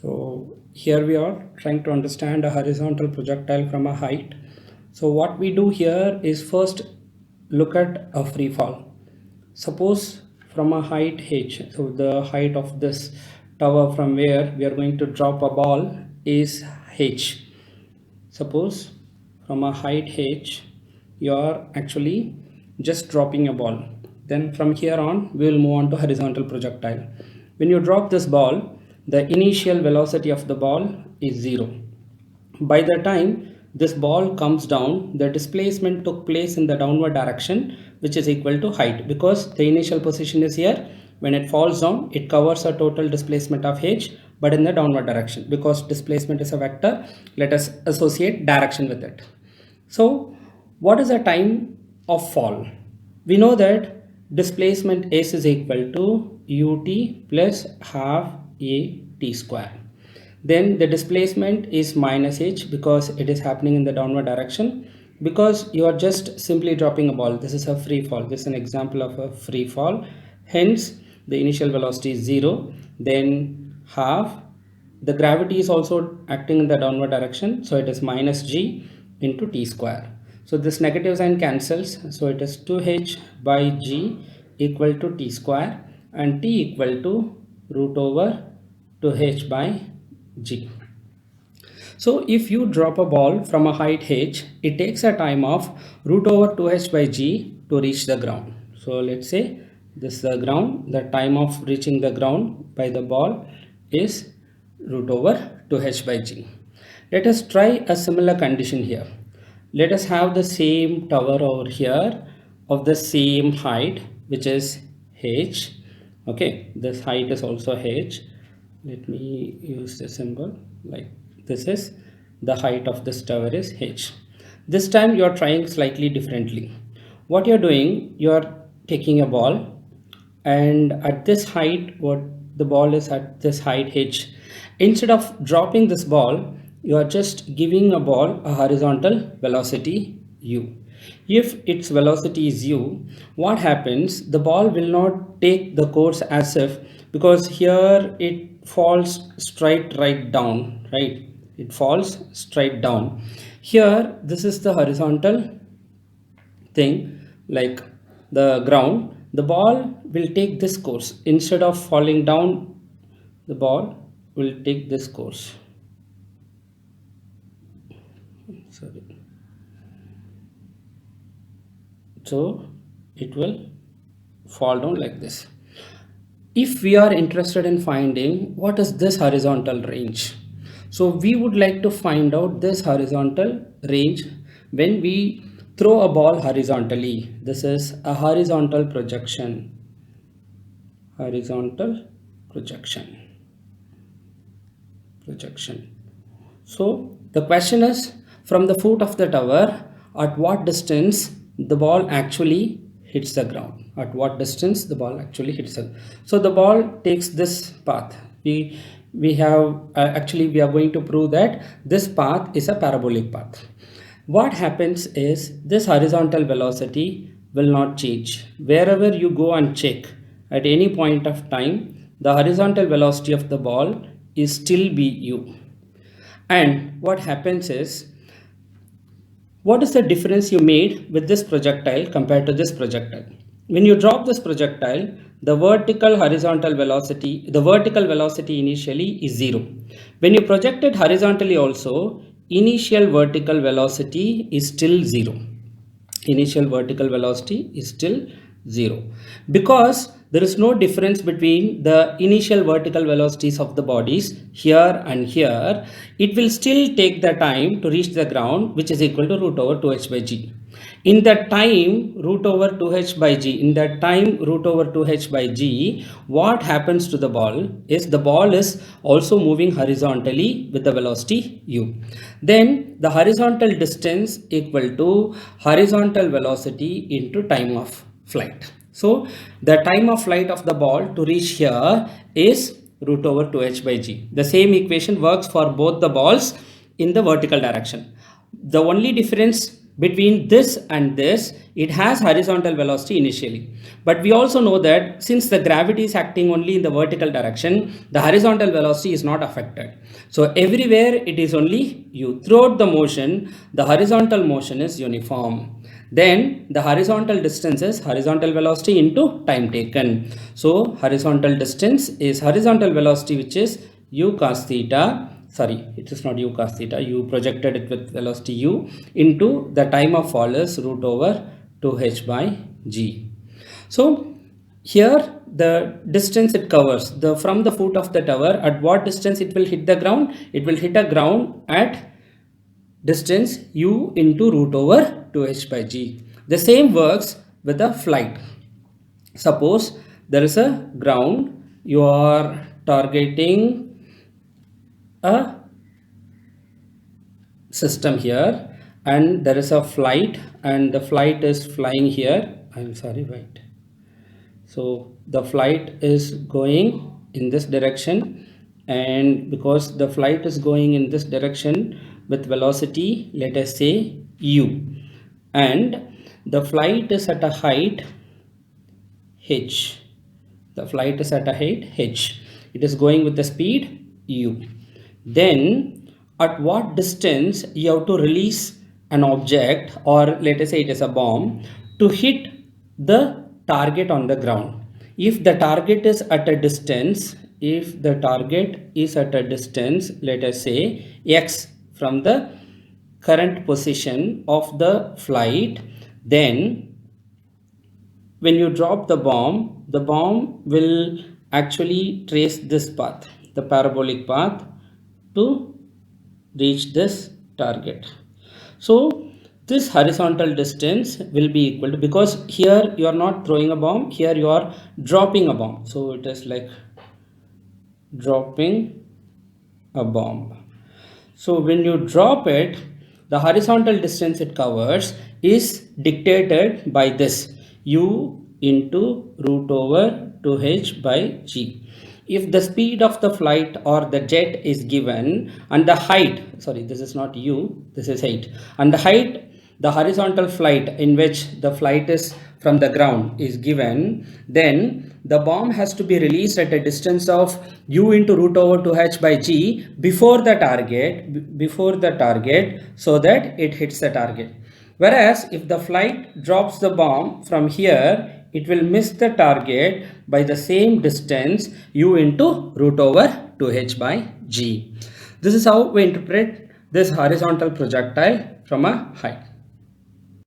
So here we are trying to understand a horizontal projectile from a height. So what we do here is first look at a free fall. Suppose from a height h, so the height of this tower from where we are going to drop a ball is h. Suppose from a height h, you are actually just dropping a ball. Then from here on, we will move on to horizontal projectile. When you drop this ball, the initial velocity of the ball is 0. By the time this ball comes down, the displacement took place in the downward direction, which is equal to height, because the initial position is here. When it falls down, it covers a total displacement of h, but in the downward direction. Because displacement is a vector, let us associate direction with it. So what is the time of fall? We know that displacement s is equal to ut plus half a t square. Then the displacement is minus h because it is happening in the downward direction, because you are just simply dropping a ball. This is a free fall. This is an example of a free fall. Hence the initial velocity is 0. Then half, the gravity is also acting in the downward direction, so it is minus g into t square. So this negative sign cancels, so it is 2h by g equal to t square, and t equal to root over 2h by g. So if you drop a ball from a height h, it takes a time of root over 2h by g to reach the ground. So let's say this is the ground. The time of reaching the ground by the ball is root over 2h by g. Let us try a similar condition here. Let us have the same tower over here of the same height, which is h. Okay, this height is also h. Let me use the symbol like this is the height of this tower is h. This time you are trying slightly differently. What you are doing, you are taking a ball, and at this height, what the ball is at this height h, instead of dropping this ball, you are just giving a ball a horizontal velocity u. If its velocity is u, what happens? The ball will not take the course as if, because here it falls straight right down, right? It falls straight down. Here, this is the horizontal thing, like the ground. The ball will take this course. Instead of falling down, the ball will take this course. Sorry. So it will fall down like this. If we are interested in finding what is this horizontal range, so we would like to find out this horizontal range when we throw a ball horizontally. This is a horizontal projection. Horizontal projection. So the question is, from the foot of the tower, at what distance the ball actually hits the ground? At what distance the ball actually hits the ground? So the ball takes this path. We have actually we are going to prove that this path is a parabolic path. What happens is this horizontal velocity will not change. Wherever you go and check at any point of time, the horizontal velocity of the ball is still be u. And what happens is, what is the difference you made with this projectile compared to this projectile? When you drop this projectile, the vertical velocity initially is 0. When you project it horizontally also, initial vertical velocity is still 0. Initial vertical velocity is still 0, because there is no difference between the initial vertical velocities of the bodies here and here. It will still take the time to reach the ground, which is equal to root over 2h by g. In that time root over 2h by g, what happens to the ball is the ball is also moving horizontally with the velocity u. Then the horizontal distance equal to horizontal velocity into time of flight. So the time of flight of the ball to reach here is root over 2h by g. The same equation works for both the balls in the vertical direction. The only difference between this and this, it has horizontal velocity initially. But we also know that since the gravity is acting only in the vertical direction, the horizontal velocity is not affected. So everywhere it is only u. Throughout the motion, the horizontal motion is uniform. Then the horizontal distance is horizontal velocity into time taken. So horizontal distance is horizontal velocity, which is u cos theta. Sorry, it is not u cos theta. You projected it with velocity u into the time of fall is root over 2h by g. So here the distance it covers, from the foot of the tower, at what distance it will hit the ground? It will hit a ground at distance u into root over 2h by g. The same works with a flight. Suppose there is a ground, you are targeting a system here, and there is a flight, and the flight is flying here. I'm sorry, wait. So the flight is going in this direction, and because the flight is going in this direction with velocity, let us say u, and the flight is at a height h. The flight is at a height h. It is going with the speed u. Then at what distance you have to release an object, or let us say it is a bomb, to hit the target on the ground. If the target is at a distance, let us say x from the current position of the flight, then when you drop the bomb will actually trace this path, the parabolic path, to reach this target. So this horizontal distance will be equal to, because here you are not throwing a bomb, here you are dropping a bomb. So it is like dropping a bomb. So when you drop it, the horizontal distance it covers is dictated by this u into root over 2h by g. If the speed of the flight or the jet is given, and the height, sorry, this is not u, this is height, and the height, the horizontal flight in which the flight is from the ground is given, then the bomb has to be released at a distance of u into root over 2h by g before the target, so that it hits the target. Whereas if the flight drops the bomb from here, it will miss the target by the same distance u into root over 2h by g. This is how we interpret this horizontal projectile from a height.